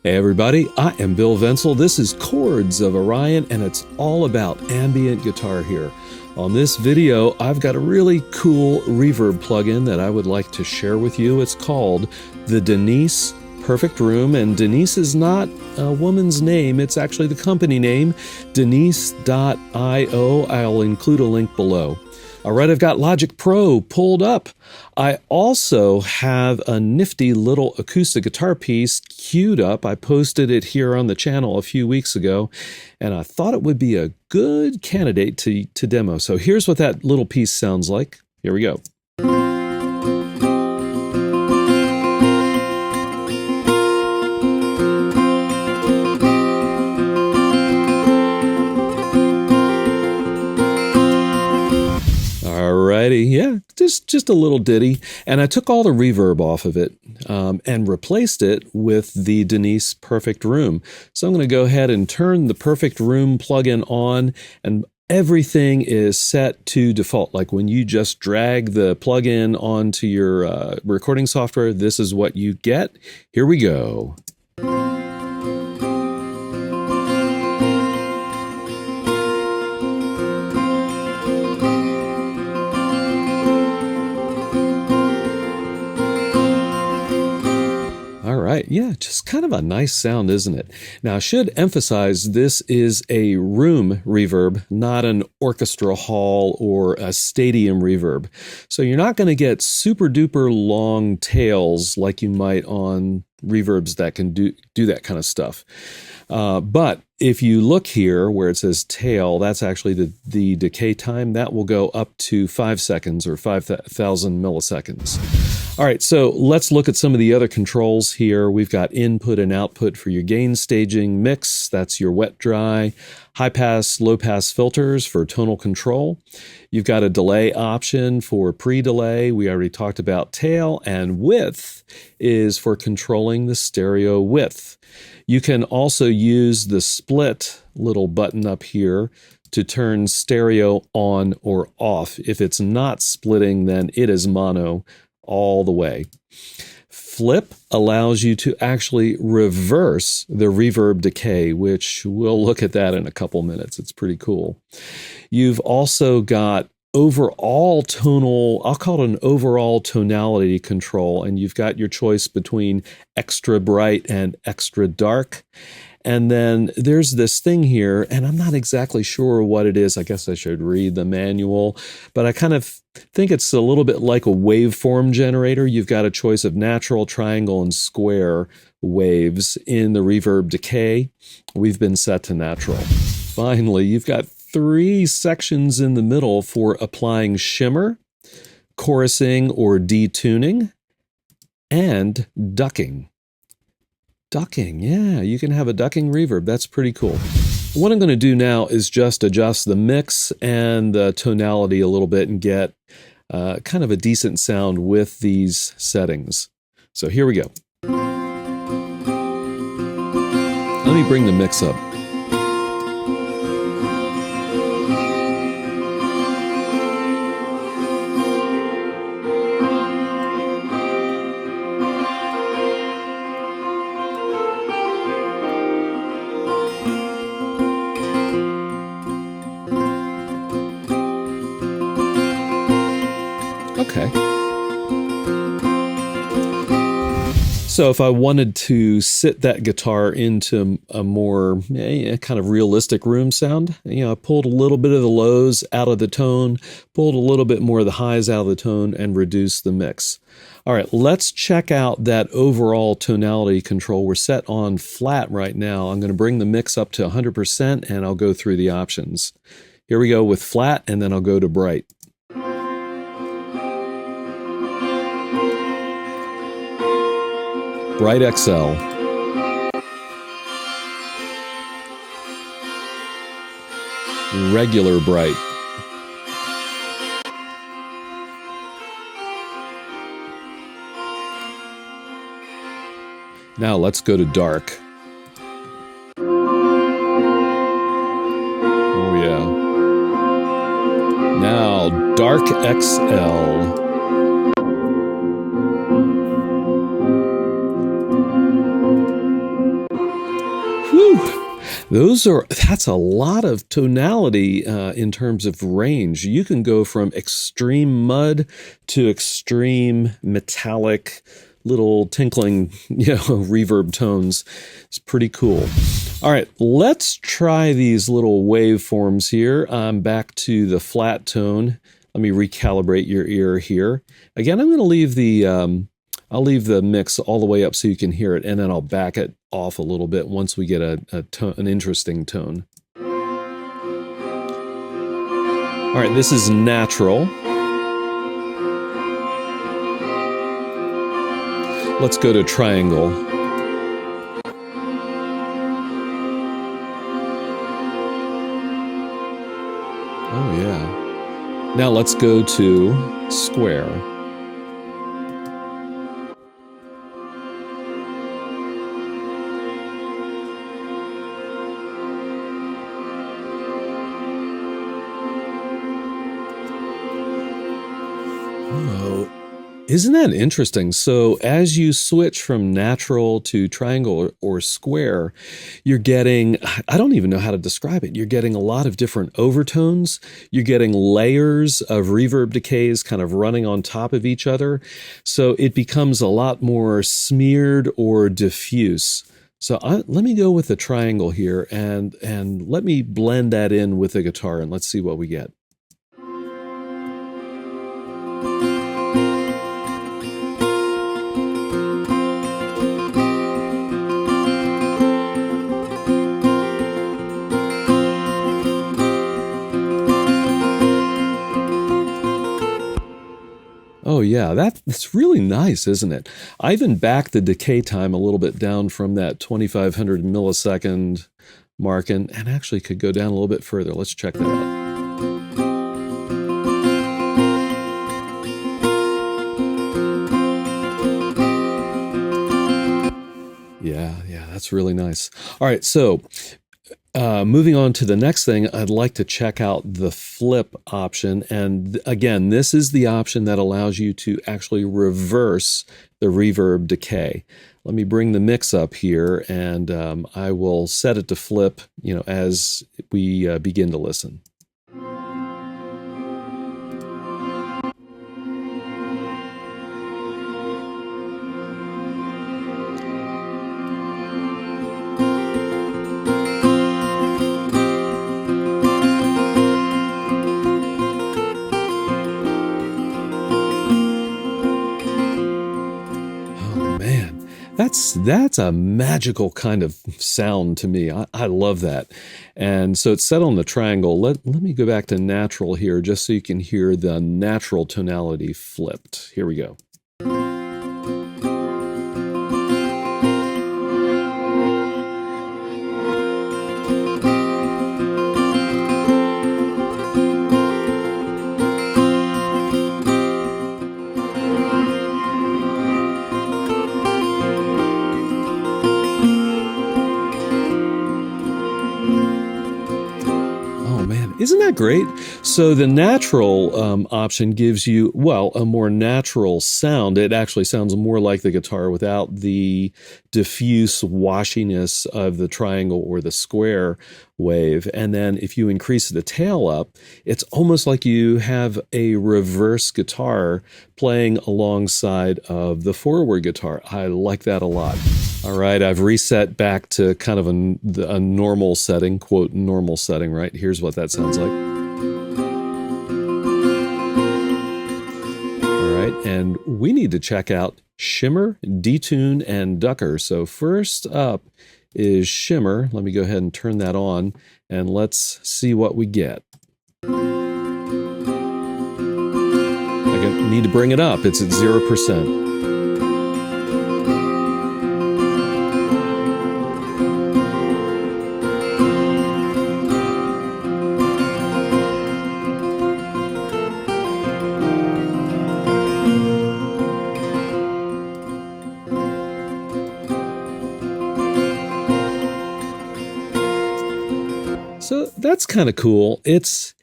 Hey everybody, I am Bill Vencil. This is Chords of Orion, and it's all about ambient guitar here. On this video, I've got a really cool reverb plugin that I would like to share with you. It's called the Denise Perfect Room, and Denise is not a woman's name, it's actually the company name, Denise.io. I'll include a link below. All right, I've got Logic Pro pulled up. I also have a nifty little acoustic guitar piece queued up. I posted it here on the channel a few weeks ago, and I thought it would be a good candidate to demo. So here's what that little piece sounds like. Here we go. Alrighty, yeah, just a little ditty. And I took all the reverb off of it and replaced it with the Denise Perfect Room. So I'm going to go ahead and turn the Perfect Room plugin on, and everything is set to default. Like when you just drag the plugin onto your recording software, this is what you get. Here we go. Right, yeah, just kind of a nice sound, isn't it? Now, I should emphasize this is a room reverb, not an orchestra hall or a stadium reverb. So you're not going to get super duper long tails like you might on reverbs that can do that kind of stuff. But if you look here where it says tail, that's actually the decay time. That will go up to 5 seconds or 5,000 milliseconds. All right, so let's look at some of the other controls here. We've got input and output for your gain staging mix. That's your wet dry. High pass, low pass filters for tonal control. You've got a delay option for pre-delay. We already talked about tail, and width is for controlling the stereo width. You can also use the split little button up here to turn stereo on or off. If it's not splitting, then it is mono all the way. Flip allows you to actually reverse the reverb decay, which we'll look at that in a couple minutes. It's pretty cool. You've also got overall tonal, I'll call it an overall tonality control, and you've got your choice between extra bright and extra dark. And then there's this thing here, and I'm not exactly sure what it is. I guess I should read the manual, but I kind of think it's a little bit like a waveform generator. You've got a choice of natural, triangle, and square waves in the reverb decay. We've been set to natural. Finally, you've got 3 sections in the middle for applying shimmer, chorusing or detuning, and ducking. Ducking, yeah, you can have a ducking reverb. That's pretty cool. What I'm going to do now is just adjust the mix and the tonality a little bit and get kind of a decent sound with these settings. So here we go. Let me bring the mix up. Okay. So if I wanted to sit that guitar into a more kind of realistic room sound, I pulled a little bit of the lows out of the tone, pulled a little bit more of the highs out of the tone, and reduced the mix. All right, let's check out that overall tonality control. We're set on flat right now. I'm going to bring the mix up to 100%, and I'll go through the options. Here we go with flat, and then I'll go to bright. Bright XL. Regular bright. Now let's go to dark. Oh yeah. Now Dark XL. That's a lot of tonality in terms of range. You can go from extreme mud to extreme metallic little tinkling, reverb tones. It's pretty cool. All right, let's try these little waveforms here. I'm back to the flat tone. Let me recalibrate your ear here. Again, I'm going to leave I'll leave the mix all the way up so you can hear it, and then I'll back it off a little bit once we get an interesting tone. All right, this is natural. Let's go to triangle. Oh yeah. Now let's go to square. Oh, isn't that interesting? So as you switch from natural to triangle or square, you're getting, I don't even know how to describe it. You're getting a lot of different overtones. You're getting layers of reverb decays kind of running on top of each other. So it becomes a lot more smeared or diffuse. So let me go with the triangle here and let me blend that in with the guitar and let's see what we get. Oh yeah, that's really nice, isn't it? I even backed the decay time a little bit down from that 2500 millisecond mark and actually could go down a little bit further. Let's check that out. Yeah, that's really nice. All right, so moving on to the next thing, I'd like to check out the flip option. And again, this is the option that allows you to actually reverse the reverb decay. Let me bring the mix up here and I will set it to flip, as we begin to listen. That's a magical kind of sound to me. I love that. And so it's set on the triangle. Let me go back to natural here just so you can hear the natural tonality flipped. Here we go. Isn't that great? So the natural option gives you, a more natural sound. It actually sounds more like the guitar without the diffuse washiness of the triangle or the square wave. And then if you increase the tail up, it's almost like you have a reverse guitar playing alongside of the forward guitar. I like that a lot. All right, I've reset back to kind of a normal setting, quote, normal setting, right? Here's what that sounds like. All right, and we need to check out Shimmer, Detune, and Ducker. So first up is Shimmer. Let me go ahead and turn that on, and let's see what we get. I need to bring it up. It's at 0%. So that's kind of cool. It's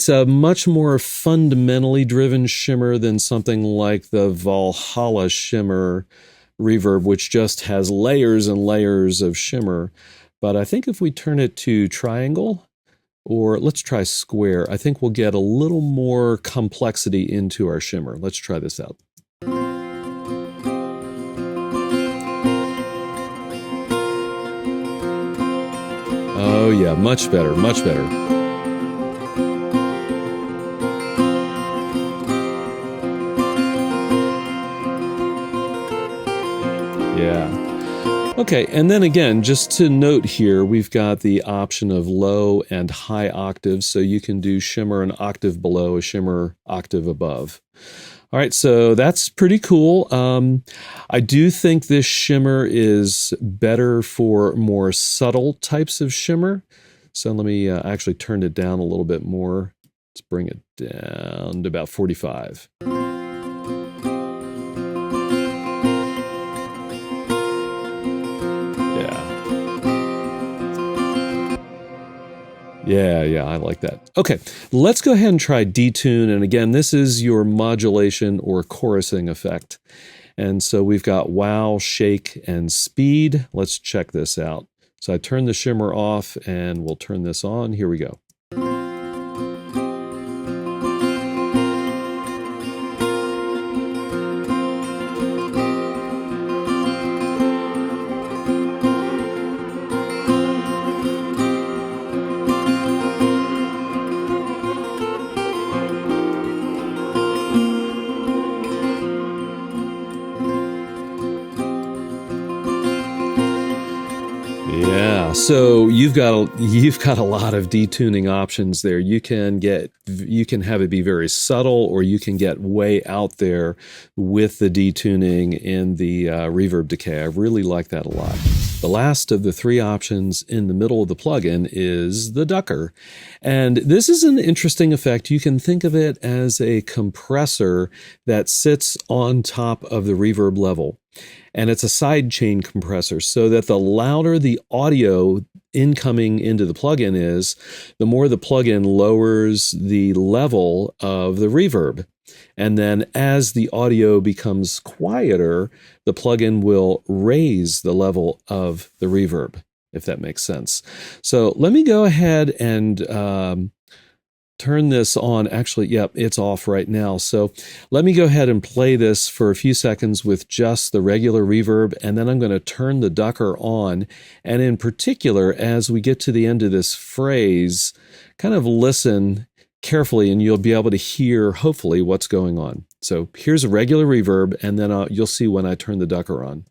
a much more fundamentally driven shimmer than something like the Valhalla Shimmer reverb, which just has layers and layers of shimmer. But I think if we turn it to triangle, or let's try square, I think we'll get a little more complexity into our shimmer. Let's try this out. Oh yeah, much better, much better. Yeah. Okay, and then again, just to note here, we've got the option of low and high octaves, so you can do shimmer an octave below, a shimmer octave above. All right, so that's pretty cool. I do think this shimmer is better for more subtle types of shimmer. So let me actually turn it down a little bit more. Let's bring it down to about 45. Yeah, I like that. Okay, let's go ahead and try detune. And again, this is your modulation or chorusing effect. And so we've got wow, shake, and speed. Let's check this out. So I turn the shimmer off and we'll turn this on. Here we go. Yeah, so you've got a lot of detuning options there. You can have it be very subtle, or you can get way out there with the detuning in the reverb decay. I really like that a lot. The last of the three options in the middle of the plugin is the ducker. And this is an interesting effect. You can think of it as a compressor that sits on top of the reverb level. And it's a sidechain compressor, so that the louder the audio incoming into the plugin is, the more the plugin lowers the level of the reverb. And then as the audio becomes quieter, the plugin will raise the level of the reverb, if that makes sense. So let me go ahead and turn this on. Actually, yep, it's off right now. So let me go ahead and play this for a few seconds with just the regular reverb, and then I'm going to turn the ducker on. And in particular, as we get to the end of this phrase, kind of listen carefully and you'll be able to hear, hopefully, what's going on. So here's a regular reverb, and then you'll see when I turn the ducker on.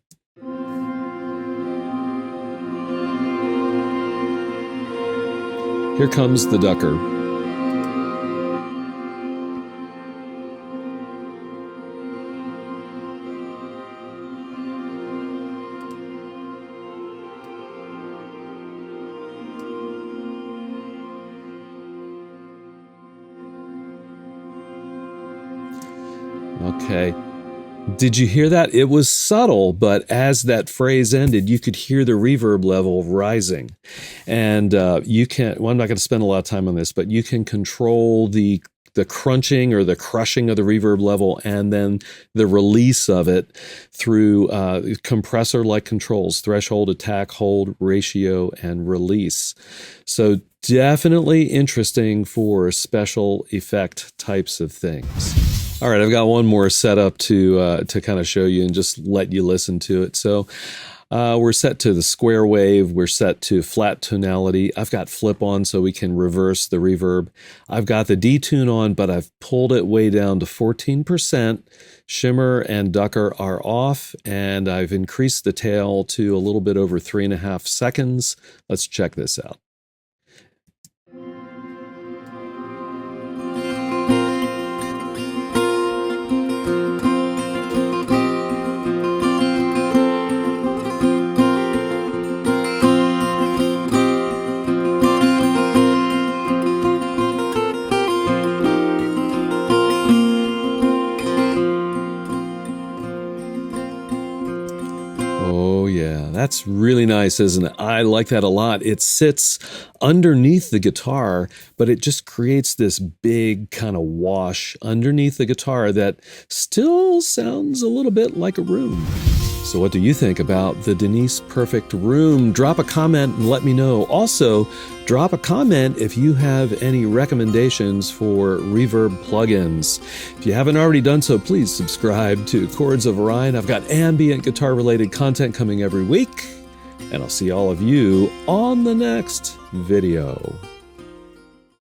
Here comes the ducker. Okay. Did you hear that? It was subtle, but as that phrase ended, you could hear the reverb level rising. And you can, well, I'm not going to spend a lot of time on this, but you can control the crunching or the crushing of the reverb level, and then the release of it through compressor-like controls: threshold, attack, hold, ratio, and release. So definitely interesting for special effect types of things. All right, I've got one more set up to kind of show you and just let you listen to it. So we're set to the square wave. We're set to flat tonality. I've got flip on so we can reverse the reverb. I've got the detune on, but I've pulled it way down to 14%. Shimmer and ducker are off, and I've increased the tail to a little bit over 3.5 seconds. Let's check this out. Oh yeah, that's really nice, isn't it? I like that a lot. It sits underneath the guitar, but it just creates this big kind of wash underneath the guitar that still sounds a little bit like a room. So what do you think about the Denise Perfect Room? Drop a comment and let me know. Also, drop a comment if you have any recommendations for Reverb plugins. If you haven't already done so, please subscribe to Chords of Orion. I've got ambient guitar-related content coming every week, and I'll see all of you on the next video.